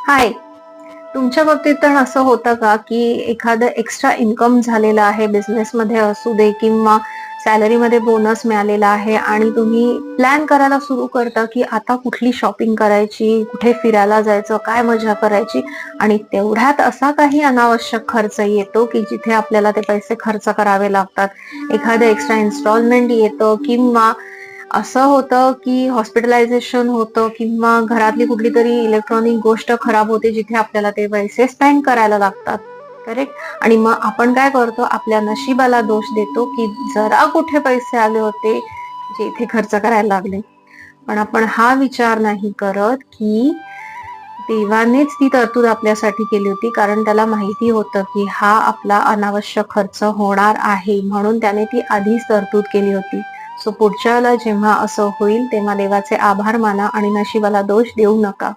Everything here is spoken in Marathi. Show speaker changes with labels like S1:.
S1: हाय. तुमच्या बाबतीत पण असं होतं का, की एखादं एक्स्ट्रा इन्कम झालेलं आहे बिझनेसमध्ये असू दे किंवा सॅलरीमध्ये बोनस मिळालेला आहे आणि तुम्ही प्लॅन करायला सुरू करता, की आता कुठली शॉपिंग करायची, कुठे फिरायला जायचं, काय मजा करायची आणि तेवढ्यात असा काही अनावश्यक खर्च येतो, की जिथे आपल्याला ते पैसे खर्च करावे लागतात. एखादं एक्स्ट्रा इन्स्टॉलमेंट येतं किंवा असं होतं की हॉस्पिटलायझेशन होतं किंवा घरातली कुठली तरी इलेक्ट्रॉनिक गोष्ट खराब होते जिथे आपल्याला ते पैसे स्पेंड करायला लागतात. करेक्ट. आणि मग आपण काय करतो, आपल्या नशिबाला दोष देतो की जरा कुठे पैसे आले होते जे इथे खर्च करायला लागले. पण आपण हा विचार नाही करत की देवानेच ती तरतूद आपल्यासाठी केली होती, कारण त्याला माहिती होतं की हा आपला अनावश्यक खर्च होणार आहे, म्हणून त्याने ती आधीच तरतूद केली होती. सो पुढच्या वेळेला जेव्हा असं होईल तेव्हा देवाचे आभार माना आणि नशिबाला दोष देऊ नका.